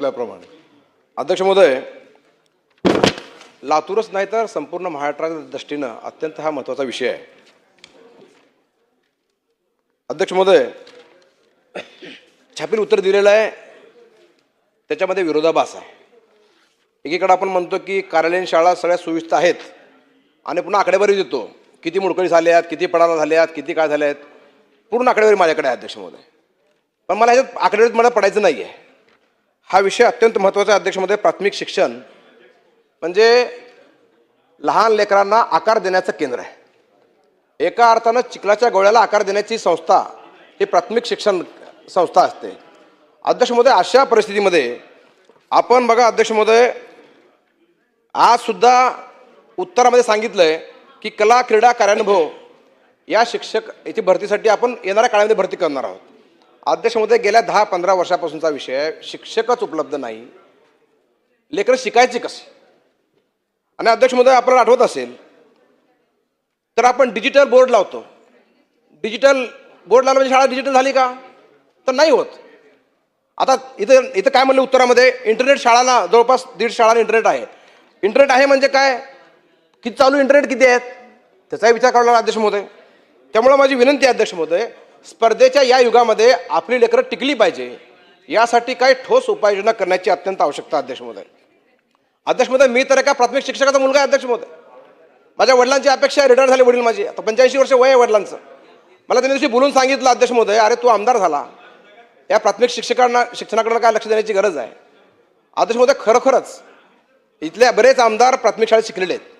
असल्याप्रमाणे. अध्यक्ष महोदय, लातूरच नाही तर संपूर्ण महाराष्ट्राच्या दृष्टीनं अत्यंत हा महत्त्वाचा विषय आहे. अध्यक्ष महोदय, छापील उत्तर दिलेलं आहे, त्याच्यामध्ये विरोधाभास आहे. एकीकडे आपण म्हणतो की कार्यालयीन शाळा सगळ्या सुविधा आहेत आणि पुन्हा आकडेवारी देतो, किती मोडकळी झाल्यात, किती पडाला झाल्यात, किती काय झाल्या आहेत, पूर्ण आकडेवारी माझ्याकडे आहे अध्यक्ष महोदय. पण मला ह्याच्यात आकडेवारीत मला पडायचं नाही आहे. हा विषय अत्यंत महत्त्वाचा आहे अध्यक्ष महोदय. प्राथमिक शिक्षण म्हणजे लहान लेकरांना आकार देण्याचं केंद्र आहे. एका अर्थानं चिखलाच्या गोळ्याला आकार देण्याची संस्था ही प्राथमिक शिक्षण संस्था असते. अध्यक्ष महोदय, अशा परिस्थितीमध्ये आपण बघा अध्यक्ष महोदय, आज सुद्धा उत्तरामध्ये सांगितलंय की कला क्रीडा कार्यानुभव या शिक्षक याची भरतीसाठी आपण येणाऱ्या काळामध्ये भरती करणार आहोत. अध्यक्ष महोदय, गेल्या 10-15 वर्षापासूनचा विषय आहे. शिक्षकच उपलब्ध नाही, लेकरं शिकायची कशी? आणि अध्यक्ष महोदय, आपल्याला आठवत असेल तर आपण डिजिटल बोर्ड लावतो. डिजिटल बोर्ड लावलं म्हणजे शाळा डिजिटल झाली का? तर नाही होत. आता इथं काय म्हणलं उत्तरामध्ये, इंटरनेट शाळांना जवळपास 150 शाळांना इंटरनेट आहे. इंटरनेट आहे म्हणजे काय? किती चालू इंटरनेट किती आहेत त्याचाही विचार करावा लागला अध्यक्ष महोदय. त्यामुळे माझी विनंती आहे अध्यक्ष महोदय, स्पर्धेच्या या युगामध्ये आपली लेकरं टिकली पाहिजे, यासाठी काही ठोस उपाययोजना करण्याची अत्यंत आवश्यकता अध्यक्ष महोदय. अध्यक्ष महोदय, मी तर एका प्राथमिक शिक्षकाचा मुलगा आहे अध्यक्ष महोदय. माझ्या वडिलांची अपेक्षा, रिटायर झाले वडील माझे, आता 85 वर्ष वय आहे वडिलांचं. मला त्या दिवशी बोलून सांगितलं अध्यक्ष महोदय, अरे तू आमदार झाला, या प्राथमिक शिक्षणाकडे काय लक्ष देण्याची गरज आहे. अध्यक्ष महोदय, खरोखरच इथले बरेच आमदार प्राथमिक शाळेत शिकलेले आहेत.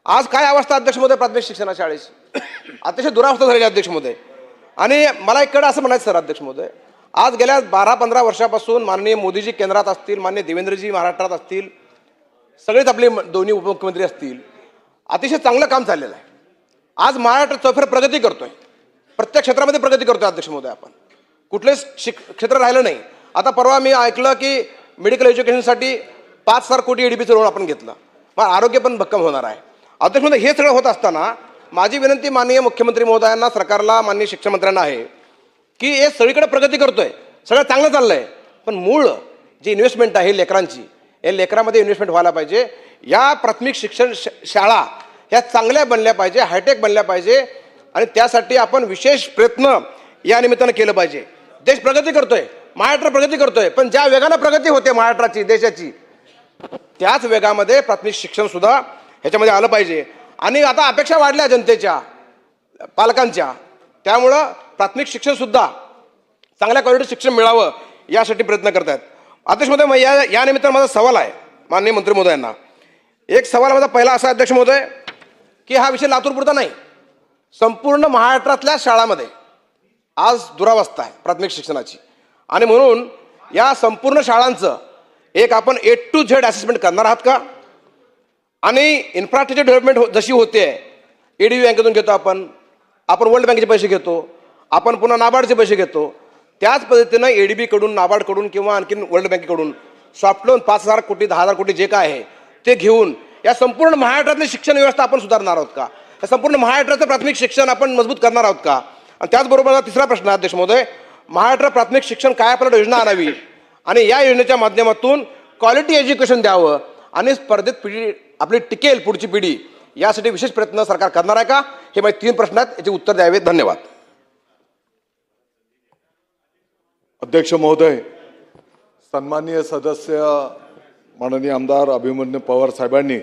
आज काय अवस्था अध्यक्ष महोदय प्राथमिक शिक्षणा शाळेची? अतिशय दुरावस्था झालेली अध्यक्ष महोदय. आणि मला इकडं असं म्हणायचं सर अध्यक्ष महोदय, आज गेल्या 12-15 वर्षापासून माननीय मोदीजी केंद्रात असतील, माननीय देवेंद्रजी महाराष्ट्रात असतील, सगळेच आपले दोन्ही उपमुख्यमंत्री असतील, अतिशय चांगलं काम चाललेलं आहे. आज महाराष्ट्र चौफेर प्रगती करतोय, प्रत्येक क्षेत्रामध्ये प्रगती करतोय अध्यक्ष महोदय. आपण कुठलेच क्षेत्र राहिलं नाही. आता परवा मी ऐकलं की मेडिकल एज्युकेशनसाठी 5,000 कोटी EDBचं लोन आपण घेतलं, मग आरोग्य पण भक्कम होणार आहे. अध्यक्ष महोदय, हे सगळं होत असताना माझी विनंती माननीय मुख्यमंत्री महोदयांना, सरकारला, माननीय शिक्षण मंत्र्यांना आहे की हे सगळीकडे प्रगती करतोय, सगळं चांगलं चाललंय, पण मूळ जी इन्व्हेस्टमेंट आहे लेकरांची, या लेकरामध्ये इन्व्हेस्टमेंट व्हायला पाहिजे. या प्राथमिक शिक्षण शाळा ह्या चांगल्या बनल्या पाहिजे, हायटेक बनल्या पाहिजे, आणि त्यासाठी आपण विशेष प्रयत्न या निमित्तानं केलं पाहिजे. देश प्रगती करतोय, महाराष्ट्र प्रगती करतोय, पण ज्या वेगानं प्रगती होते महाराष्ट्राची, देशाची, त्याच वेगामध्ये प्राथमिक शिक्षण सुद्धा ह्याच्यामध्ये आलं पाहिजे. आणि आता अपेक्षा वाढल्या जनतेच्या, पालकांच्या, त्यामुळं प्राथमिक शिक्षण सुद्धा चांगल्या क्वालिटी शिक्षण मिळावं यासाठी प्रयत्न करतात. अध्यक्ष महोदय, या निमित्तानं माझा सवाल आहे माननीय मंत्री महोदयांना. एक सवाल माझा पहिला असा अध्यक्ष महोदय की हा विषय लातूरपुरता नाही, संपूर्ण महाराष्ट्रातल्या शाळांमध्ये आज दुरावस्था आहे प्राथमिक शिक्षणाची, आणि म्हणून या संपूर्ण शाळांचं एक आपण A to Z असेसमेंट करणार आहात का? आणि इन्फ्रास्ट्रक्चर डेव्हलपमेंट जशी होते, ADB बँकेतून घेतो आपण वर्ल्ड बँकेचे पैसे घेतो, आपण पुन्हा नाबार्डचे पैसे घेतो, त्याच पद्धतीनं ADB कडून, नाबार्डकडून किंवा आणखी वर्ल्ड बँकेकडून सॉफ्ट लोन 5,000 कोटी 10,000 कोटी जे काय आहे ते घेऊन या संपूर्ण महाराष्ट्रातली शिक्षण व्यवस्था आपण सुधारणार आहोत का? या संपूर्ण महाराष्ट्राचं प्राथमिक शिक्षण आपण मजबूत करणार आहोत का? आणि त्याचबरोबर तिसरा प्रश्न अध्यक्ष महोदय, महाराष्ट्र प्राथमिक शिक्षण काय आपल्याला योजना आणावी आणि या योजनेच्या माध्यमातून क्वालिटी एज्युकेशन द्यावं आणि स्पर्धेत पिढी आपली टिकेल, पुढची पिढी, यासाठी विशेष प्रयत्न सरकार करणार आहे का? हे माझे 3 प्रश्न आहेत, याचे उत्तर द्यावे. धन्यवाद. अध्यक्ष महोदय, सन्माननीय सदस्य माननीय आमदार अभिमन्यू पवार साहेबांनी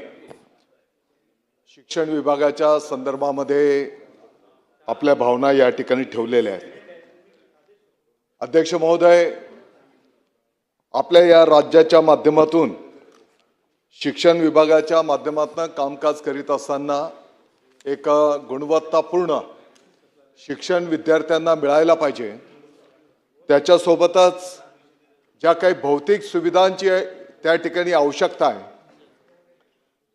शिक्षण विभागाच्या संदर्भामध्ये आपल्या भावना या ठिकाणी ठेवलेल्या आहेत. अध्यक्ष महोदय, आपल्या या राज्याच्या माध्यमातून शिक्षण विभागाच्या माध्यमातून कामकाज करीत असताना एक गुणवत्तापूर्ण शिक्षण विद्यार्थ्यांना मिळायला पाहिजे. त्याच्यासोबतच ज्या काही भौतिक सुविधांची त्या ठिकाणी आवश्यकता आहे,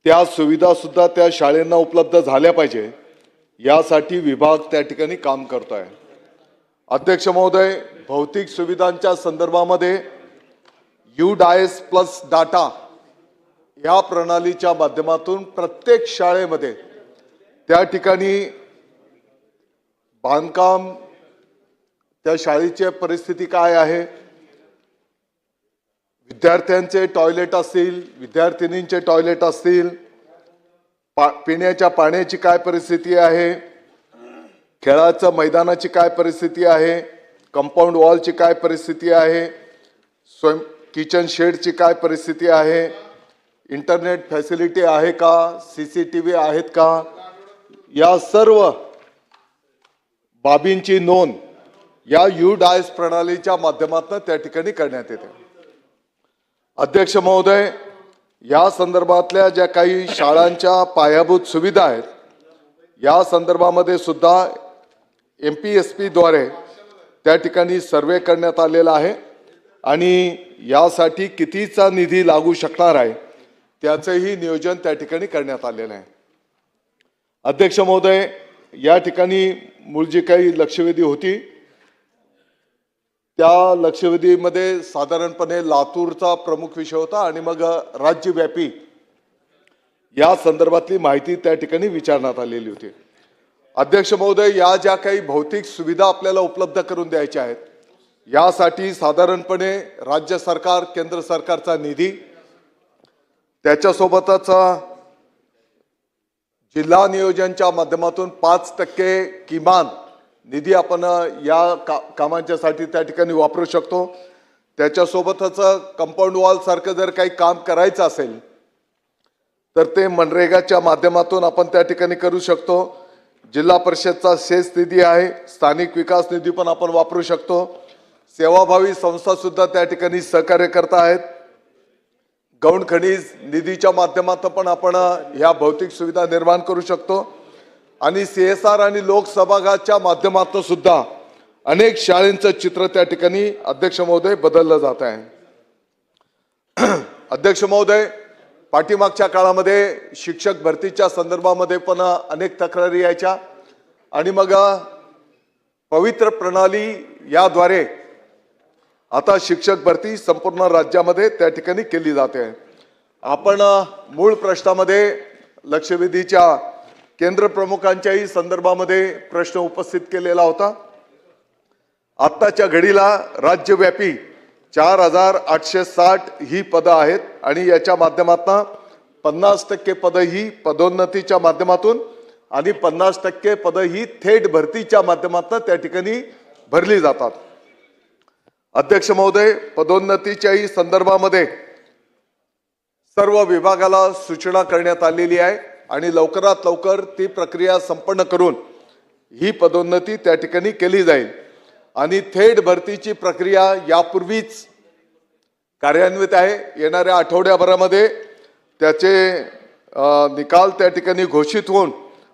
त्या सुविधासुद्धा त्या शाळेंना उपलब्ध झाल्या पाहिजे, यासाठी विभाग त्या ठिकाणी काम करतो आहे. अध्यक्ष महोदय, भौतिक सुविधांच्या संदर्भामध्ये UDIS प्लस डाटा या प्रणालीच्या माध्यमातून प्रत्येक शाळेमध्ये त्या ठिकाणी बांधकाम, त्या शाळेची परिस्थिती काय आहे, विद्यार्थ्यांचे टॉयलेट असतील, विद्यार्थिनींचे टॉयलेट असतील, पिण्याच्या पाण्याची काय परिस्थिती आहे, खेळाचं मैदानाची काय परिस्थिती आहे, कंपाऊंड वॉलची काय परिस्थिती आहे, किचन शेडची काय परिस्थिती आहे, इंटरनेट फॅसिलिटी आहे का, CCTV आहेत का, या सर्व बाबींची नोंद या UDAIS प्रणालीच्या माध्यमातून त्या ठिकाणी करण्यात येते. अध्यक्ष महोदय, या संदर्भातल्या ज्या काही शाळांच्या पायाभूत सुविधा आहेत या संदर्भामध्ये सुद्धा MPSP द्वारे त्या ठिकाणी सर्वे करण्यात आलेला आहे आणि यासाठी कितीचा निधी लागू शकणार आहे त्याचंही नियोजन त्या ठिकाणी करण्यात आलेलं आहे. अध्यक्ष महोदय, या ठिकाणी मूळ जी काही लक्षवेधी होती त्या लक्षवेधीमध्ये साधारणपणे लातूरचा प्रमुख विषय होता आणि मग राज्यव्यापी या संदर्भातली माहिती त्या ठिकाणी विचारण्यात आलेली होती. अध्यक्ष महोदय, या ज्या काही भौतिक सुविधा आपल्याला उपलब्ध करून द्यायच्या आहेत यासाठी साधारणपणे राज्य सरकार, केंद्र सरकारचा निधी, त्याच्यासोबतच जिल्हा नियोजनच्या माध्यमातून 5% किमान निधी आपण या कामांच्यासाठी त्या ठिकाणी वापरू शकतो. त्याच्यासोबतच कंपाऊंड वॉल सारखं जर काही काम करायचं असेल तर ते मनरेगाच्या माध्यमातून आपण त्या ठिकाणी करू शकतो. जिल्हा परिषदचा शेष निधी आहे, स्थानिक विकास निधी पण आपण वापरू शकतो. सेवाभावी संस्था सुद्धा त्या ठिकाणी सहकार्य करत आहेत. गौण खनिज निधीच्या माध्यमातून पण आपण ह्या भौतिक सुविधा निर्माण करू शकतो आणि CSR आणि लोकसहभागाच्या माध्यमातून सुद्धा अनेक शाळांचं चित्र त्या ठिकाणी अध्यक्ष महोदय बदललं जात आहे. अध्यक्ष महोदय, पाठीमागच्या काळामध्ये शिक्षक भरतीच्या संदर्भामध्ये पण अनेक तक्रारी यायच्या आणि मग पवित्र प्रणाली याद्वारे आता शिक्षक भरती संपूर्ण राज्यामध्ये त्या ठिकाणी केली जाते. आपण मूळ प्रश्नामध्ये लक्षवेधीच्या केंद्र प्रमुखांच्याही संदर्भामध्ये प्रश्न उपस्थित केलेला होता. आत्ताच्या घडीला राज्यव्यापी 4860 ही पदं आहेत आणि याच्या माध्यमातून 50% पदं ही पदोन्नतीच्या माध्यमातून आणि 50% पदं ही थेट भरतीच्या माध्यमातून त्या ठिकाणी भरली जातात. अध्यक्ष महोदय, पदोन्नतीच्याही संदर्भामध्ये सर्व विभागाला सूचना करण्यात आलेली आहे आणि लवकरात लवकर ती प्रक्रिया संपन्न करून ही पदोन्नती त्या ठिकाणी केली जाईल आणि थेट भरतीची प्रक्रिया यापूर्वीच कार्यान्वित आहे. येणाऱ्या आठवड्याभरामध्ये त्याचे निकाल त्या ठिकाणी घोषित होऊन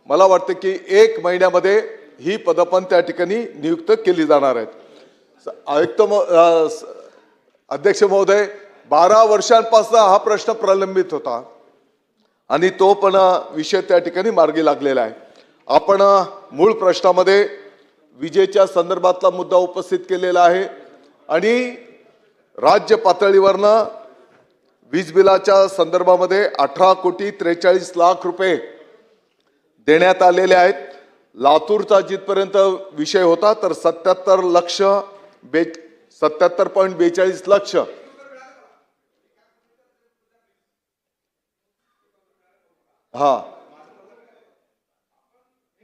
मला वाटतं की 1 महिन्यामध्ये ही पदं पण त्या ठिकाणी नियुक्त केली जाणार आहेत. अध्यक्ष महोदय, 12 वर्षांपासून हा प्रश्न प्रलंबित होता आणि तो पण विषय त्या ठिकाणी मार्गी लागलेला आहे. आपण मूळ प्रश्नामध्ये विजेच्या संदर्भातला मुद्दा उपस्थित केलेला आहे आणि राज्य पातळीवरनं वीज बिलाच्या संदर्भामध्ये 18,43,00,000 रुपये देण्यात आलेले आहेत. लातूरचा जिथपर्यंत विषय होता तर 77.42 लक्ष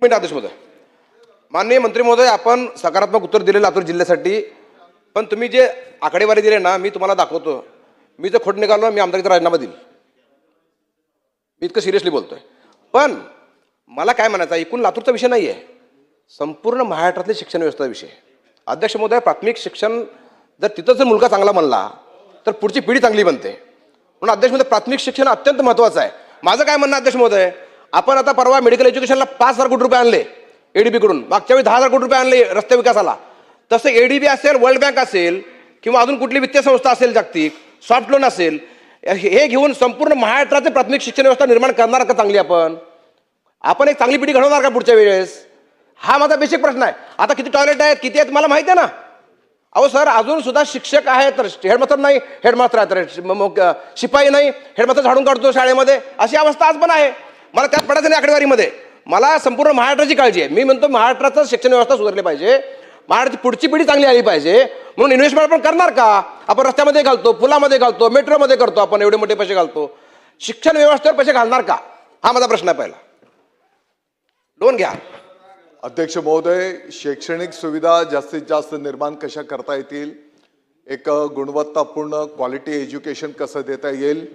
अध्यक्ष महोदय, माननीय मंत्री महोदय, आपण सकारात्मक उत्तर दिले लातूर जिल्ह्यासाठी. पण तुम्ही जे आकडेवारी दिले ना, मी तुम्हाला दाखवतो. मी जर खोट निघालो मी आमदारकीचा राजीनामा देईल. मी इतकं सिरियसली बोलतोय. पण मला काय म्हणायचं, एकूण लातूरचा विषय नाही आहे, संपूर्ण महाराष्ट्रातली शिक्षण व्यवस्था विषय. अध्यक्ष महोदय, प्राथमिक शिक्षण जर तिथं जर मुलगा चांगला म्हणला तर पुढची पिढी चांगली बनते. म्हणून अध्यक्ष महोदय, प्राथमिक शिक्षण अत्यंत महत्त्वाचं आहे. माझं काय म्हणणं अध्यक्ष महोदय, आपण आता परवा मेडिकल एज्युकेशनला 5,000 कोटी रुपये आणले ADB कडून, मागच्या वेळी 10,000 कोटी रुपये आणले रस्ते विकासाला. तसं ADB असेल, वर्ल्ड बँक असेल किंवा अजून कुठली वित्तीय संस्था असेल जागतिक, सॉफ्ट लोन असेल, हे घेऊन संपूर्ण महाराष्ट्राचे प्राथमिक शिक्षण व्यवस्था निर्माण करणार का चांगली? आपण एक चांगली पिढी घडवणार का पुढच्या वेळेस? हा माझा बेसिक प्रश्न आहे. आता किती टॉयलेट आहेत, किती आहेत मला माहिती आहे ना. अहो सर, अजून सुद्धा शिक्षक आहेत तर हेडमास्टर नाही, हेडमास्टर आहे तर शिपाई नाही, हेडमास्टर झाडून काढतो शाळेमध्ये, अशी अवस्था आज पण आहे. मला त्यात पडायचं नाही आकडेवारीमध्ये. मला संपूर्ण महाराष्ट्राची काळजी आहे. मी म्हणतो महाराष्ट्राचं शिक्षण व्यवस्था सुधारली पाहिजे. महाराष्ट्राची पुढची पिढी चांगली आली पाहिजे म्हणून इन्व्हेस्टमेंट आपण करणार का? आपण रस्त्यामध्ये घालतो, पुलामध्ये घालतो, मेट्रोमध्ये करतो, आपण एवढे मोठे पैसे घालतो, शिक्षण व्यवस्थेवर पैसे घालणार का? हा माझा प्रश्न आहे पहिला. लोन घ्या. अध्यक्ष महोदय, शैक्षणिक सुविधा जास्तीत जास्त निर्माण कशा करता येतील, एक गुणवत्तापूर्ण क्वालिटी एज्युकेशन कसं देता येईल,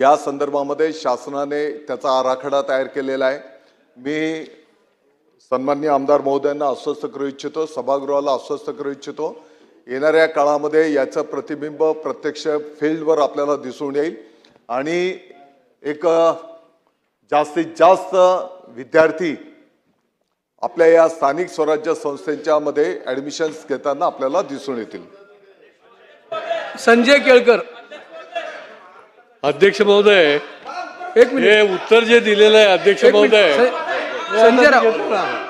या संदर्भामध्ये शासनाने त्याचा आराखडा तयार केलेला आहे. मी सन्माननीय आमदार महोदयांना आश्वस्त करू इच्छितो, सभागृहाला आश्वस्त करू इच्छितो, येणाऱ्या काळामध्ये याचं प्रतिबिंब प्रत्यक्ष फील्डवर आपल्याला दिसून येईल आणि एक जास्तीत जास्त विद्यार्थी आपल्या या स्थानिक स्वराज्य संस्थांच्या मध्ये ऍडमिशन्स घेताना आपल्याला दिसून येतील. संजय केळकर. अध्यक्ष महोदय, एक मिनिट. हे उत्तर जे दिलेलं आहे अध्यक्ष एक मिनिट. महोदय, संजय राव.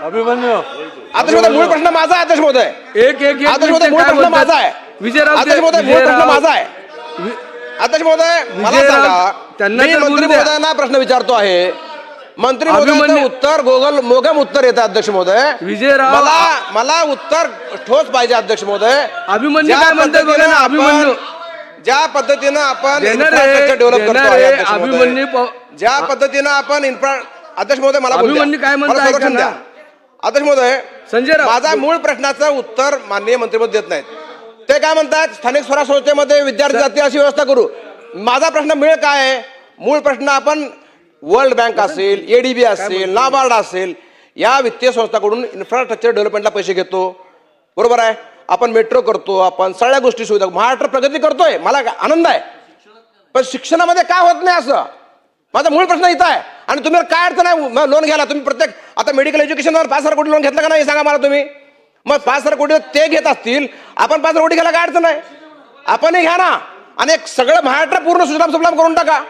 अभिमन्यू अध्यक्ष महोदय, मूळ प्रश्न माझा आहे. अध्यक्ष महोदय, एक एक अध्यक्ष महोदय, मूळ प्रश्न माझा आहे. विजयराव अध्यक्ष महोदय, मूळ प्रश्न माझा आहे. अध्यक्ष महोदय, मला विजयराव, सांगा, त्यांना मी तर मंत्री बोलू द्या. महोदयांना प्रश्न विचारतो आहे, मंत्री महोदयांचं अभिमन्यू- उत्तर मोगम उत्तर येतं. अध्यक्ष महोदय, विजयराव, मला उत्तर ठोस पाहिजे. अध्यक्ष महोदय, अभिमन्यू ज्या काय म्हणतात बघा ना, पद्धतीनं अभिमन्यू ज्या पद्धतीनं आपण देणार infrastructure develop आहे, करतो देणार आहे, आहे. अध्यक्ष महोदय, अभिमन्यू ज्या पद्धतीनं आपण अध्यक्ष महोदय, मला बोलू द्या. अभिमन्यू काय म्हणताय मला संरक्षण ऐका द्या. ना. अध्यक्ष महोदय, संजय राव. माझा मूळ प्रश्नाचं उत्तर माननीय मंत्रिमंडळ देत नाहीत. ते काय म्हणतात, स्थानिक स्वराज्य संस्थेमध्ये विद्यार्थी जातील अशी व्यवस्था करू. माझा प्रश्न मिळेल काय आहे? मूळ प्रश्न आपण वर्ल्ड बँक असेल, एडीबी असेल, नाबार्ड असेल, या वित्तीय संस्थाकडून इन्फ्रास्ट्रक्चर डेव्हलपमेंटला पैसे घेतो. बरोबर आहे. आपण मेट्रो करतो, आपण सगळ्या गोष्टी सुविधा, महाराष्ट्र प्रगती करतोय, मला आनंद आहे. पण शिक्षणामध्ये काय होत नाही असं माझा मूळ प्रश्न इथं आहे. आणि तुम्ही काय अडचण आहे लोन घ्यायला? तुम्ही प्रत्येक आता मेडिकल एज्युकेशनवर 5,000 कोटी लोन घेतलं का नाही सांगा मला तुम्ही. मग 5,000 कोटी ते घेत असतील, आपण 5,000 कोटी घ्यायला काय अडचण आहे? आपणही घ्या ना आणि एक सगळं महाराष्ट्र पूर्ण सुजलाम सुफलाम करून टाका.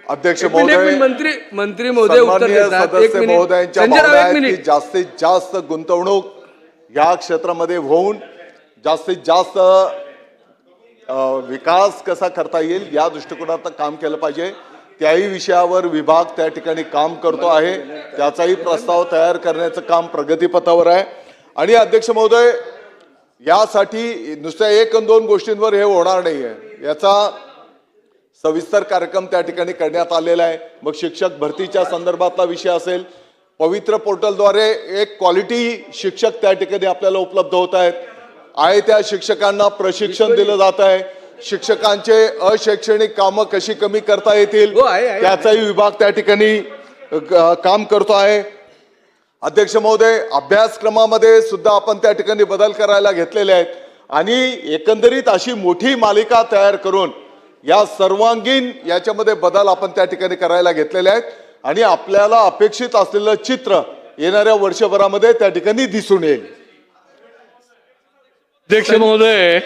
अध्यक्ष एक मिनिट, महोदय, मंत्री महोदय उत्तर सन्माननीय देतात. एक सदस्य मिनिट. महोदयांच्या संजय राव, भावना एक आहेत की मिनिट. जास्तीत जास्त गुंतवणूक या क्षेत्रामध्ये होऊन जास्तीत जास्त विकास कसा करता येईल या दृष्टिकोनातून काम केलं पाहिजे. त्याही विषयावर विभाग त्या ठिकाणी काम करतो आहे. त्याचाही प्रस्ताव तयार करण्याचं काम प्रगतीपथावर आहे. आणि अध्यक्ष महोदय, यासाठी नुसत्या 1-2 गोष्टींवर हे होणार नाहीये. याचा सविस्तर कार्यक्रम त्या ठिकाणी करण्यात आलेला आहे. मग शिक्षक भरतीच्या संदर्भातला विषय असेल, पवित्र पोर्टलद्वारे एक क्वालिटी शिक्षक त्या ठिकाणी आपल्याला उपलब्ध होत आहेत. आहे त्या शिक्षकांना प्रशिक्षण दिलं जात आहे. शिक्षकांचे अशैक्षणिक कामं कशी कमी करता येतील हो, आहे. त्याचाही विभाग त्या ठिकाणी काम करतो आहे. अध्यक्ष महोदय, अभ्यासक्रमामध्ये सुद्धा आपण त्या ठिकाणी बदल करायला घेतलेले आहेत आणि एकंदरीत अशी मोठी मालिका तयार करून या सर्वांगीण याच्यामध्ये बदल आपण त्या ठिकाणी करायला घेतलेले आहेत आणि आपल्याला अपेक्षित असलेलं चित्र येणाऱ्या वर्षभरामध्ये त्या ठिकाणी दिसून येईल. अध्यक्ष महोदय,